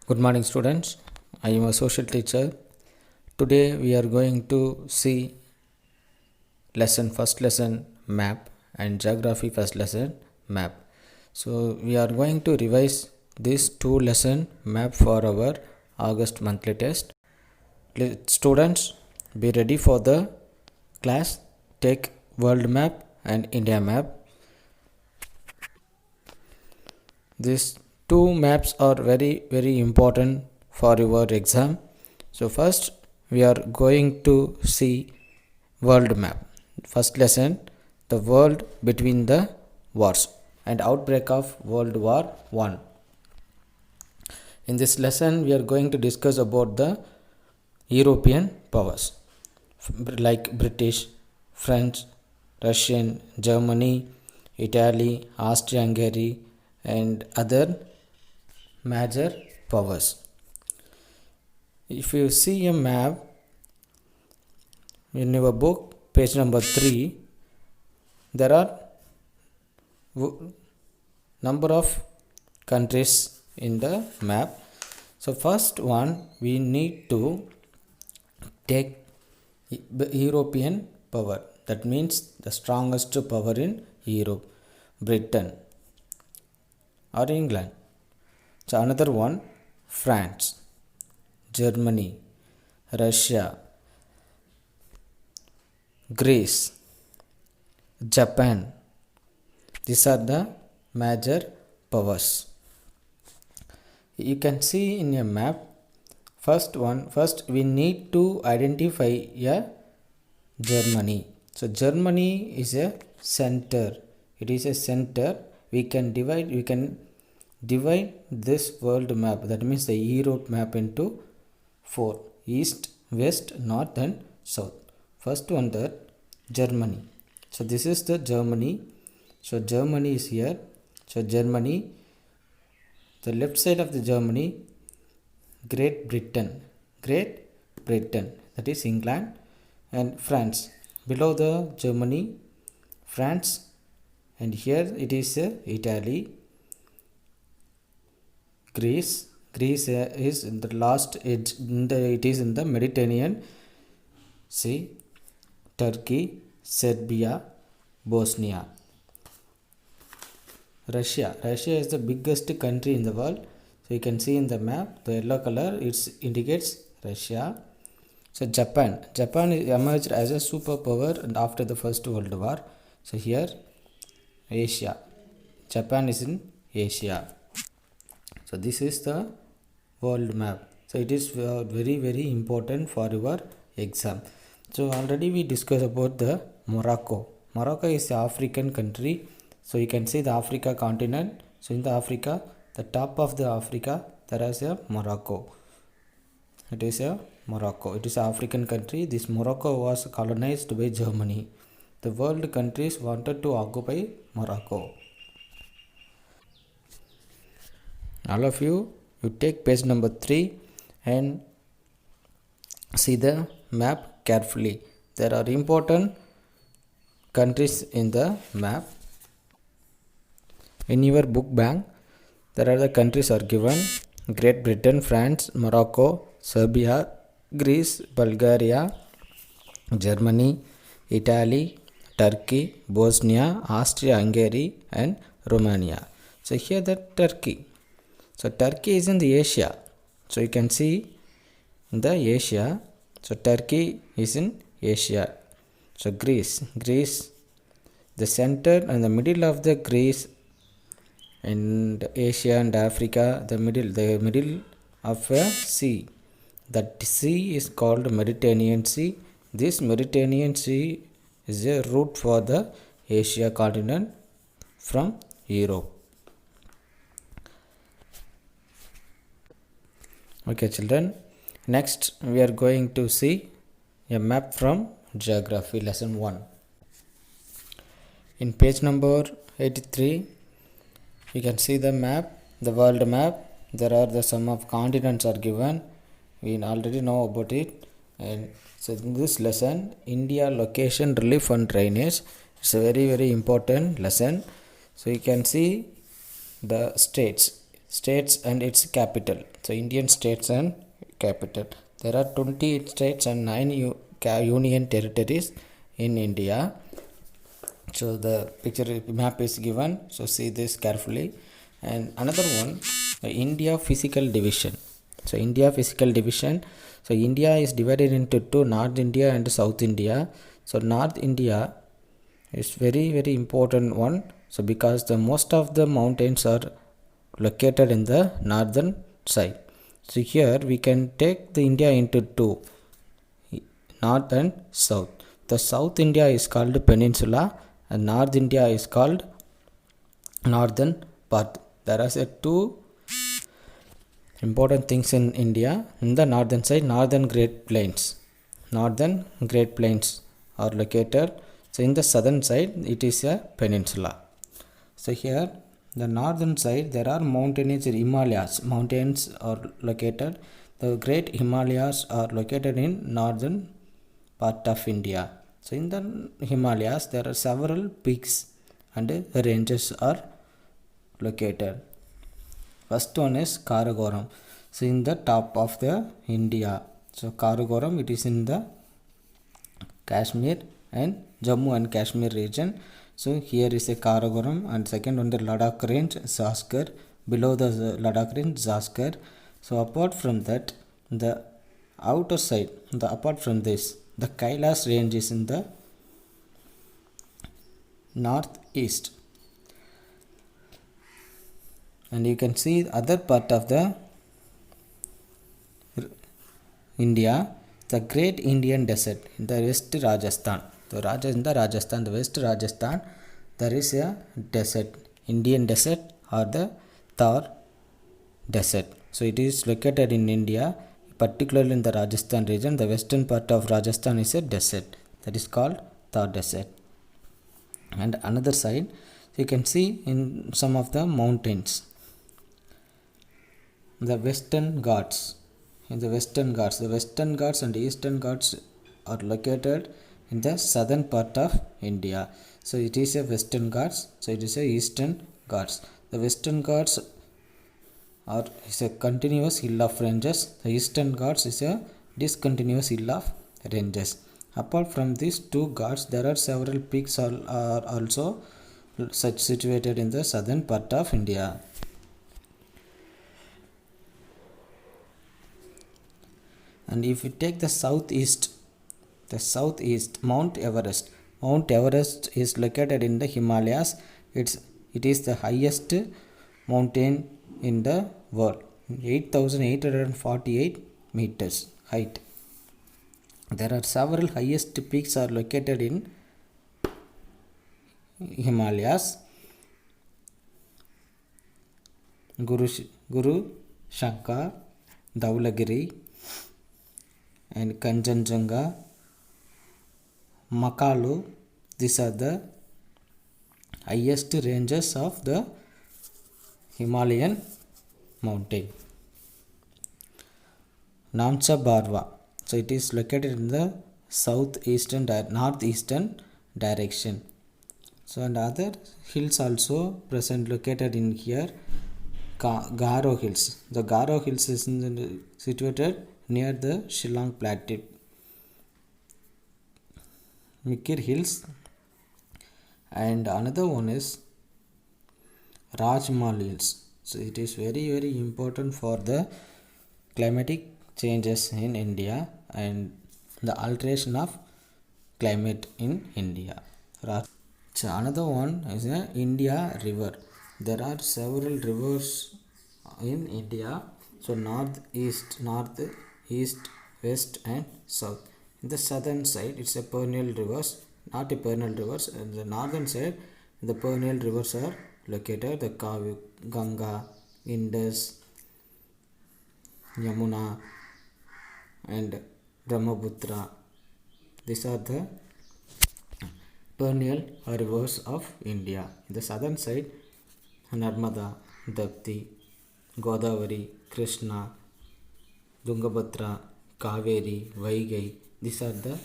Good morning, students. I am a social teacher. Today we are going to see first lesson map and geography first lesson map. So we are going to revise this two lesson map for our August monthly test. Students, be ready for the class. Take world map and India map. These two maps are very important for your exam. So first we are going to see world map. First lesson, the world between the wars and outbreak of World War I. In this lesson we are going to discuss about the European powers like British, French, Russian, Germany, Italy, Austria-Hungary and other major powers. If you see a map in your book, page number 3, there are number of countries in the map. So first one, we need to take European power. That means the strongest power in Europe, Britain or England. So another one, France, Germany, Russia, Greece, Japan. These are the major powers. You can see in a map. First we need to identify a Germany. So Germany is a center. It is a center. We can divide this world map, that means the Europe map, into 4: east, west, north and south. First one, that Germany. So this is the Germany. So Germany is here. So Germany, the left side of the Germany, Great Britain, that is England, and France. Below the Germany, France, and here it is Italy, Greece is in the last edge, it is in the Mediterranean Sea, Turkey, Serbia, Bosnia. Russia is the biggest country in the world. So you can see in the map, the yellow color, it indicates Russia. So Japan emerged as a superpower after the First World War. So here Asia, Japan is in Asia. So this is the world map. So it is very important for your exam. So already we discussed about the Morocco. Morocco is an African country. So you can see the Africa continent. So in the Africa, the top of the Africa, there is a Morocco. It is a Morocco. It is an African country. This Morocco was colonized by Germany. The world countries wanted to occupy Morocco. All of you take page number 3 and see the map carefully. There are important countries in the map. In your book bank, there are the countries are given: Great Britain, France, Morocco, Serbia, Greece, Bulgaria, Germany, Italy, Turkey, Bosnia, Austria-Hungary and Romania. So here the Turkey. So Turkey is in the Asia. So you can see in the Asia. So Turkey is in Asia. So Greece, the center and the middle of the Greece and Asia and Africa, the middle of a sea. That sea is called Mediterranean Sea. This Mediterranean Sea is a route for the Asia continent from Europe. Okay children, next we are going to see a map from geography lesson 1. In page number 83, you can see the map, the world map. There are the sum of continents are given. We already know about it. And so in this lesson, India location, relief and drainage. It's a very important lesson. So you can see the states. states and its capital. So Indian states and capital. There are 20 states and 9 union territories in India. So the picture map is given. So see this carefully. And another one, India physical division. So India physical division. So India is divided into two, North India and South India. So North India is very important one. So because the most of the mountains are located in the northern side. So here we can take the India into two, north and south. The South India is called peninsula and North India is called northern part. There are two important things in India. In the northern side, northern Great Plains are located. So in the southern side, it is a peninsula. So here, the northern side, there are mountainous Himalayas. Mountains are located. The great Himalayas are located in northern part of India. So in the Himalayas, there are several peaks and ranges are located. First one is Karakoram. So in the top of the India. So Karakoram, it is in the Kashmir and Jammu and Kashmir region. So here is a Karakoram, and second on the Ladakh range, Zaskar. Below the Ladakh range, Zaskar. So apart from that, the outer side, apart from this, the Kailash range is in the northeast. And you can see other part of the India, the Great Indian Desert in the West Rajasthan. In the Rajasthan, the West Rajasthan, there is a desert, Indian desert or the Thar desert. So it is located in India, particularly in the Rajasthan region. The western part of Rajasthan is a desert that is called Thar desert. And another side, you can see in some of the mountains, the Western Ghats. In the Western Ghats and Eastern Ghats are located in the southern part of India. So it is a Western Ghats. So it is a Eastern Ghats. The Western Ghats is a continuous hill of ranges. The Eastern Ghats is a discontinuous hill of ranges. Apart from these two Ghats, there are several peaks are also situated in the southern part of India. And if we take the southeast, Mount Everest. Mount Everest is located in the Himalayas. It is the highest mountain in the world, 8,848 meters height. There are several highest peaks are located in Himalayas. Guru Shankar, Dhaulagiri, and Kanchenjunga, Makalu. These are the highest ranges of the Himalayan mountain. Namcha Barwa. So it is located in the northeastern direction. So and other hills also present located in here. Garo Hills. The Garo Hills is situated near the Shillong Plateau. Mikir Hills, and another one is Rajmal Hills. So it is very important for the climatic changes in India and the alteration of climate in India. So another one is India River. There are several rivers in India. So north, east, west and south. In the southern side, it's a perennial rivers, not a perennial rivers. In the northern side, the perennial rivers are located. The Kavi, Ganga, Indus, Yamuna, and Brahmaputra. These are the perennial rivers of India. In the southern side, Narmada, Dapti, Godavari, Krishna, Tungabhadra, Kaveri, Vaigai. These are the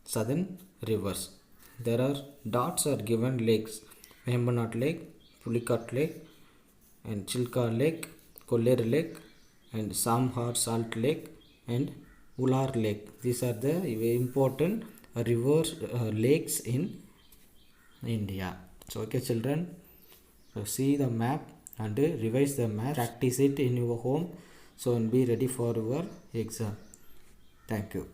southern rivers. There are dots are given lakes: Vembanad Lake, Pulicat Lake, and Chilka Lake, Koller Lake, and Samhar Salt Lake, and Ular Lake. These are the important rivers, lakes in India. So okay children, so see the map and revise the map, practice it in your home, so and be ready for your exam. Thank you.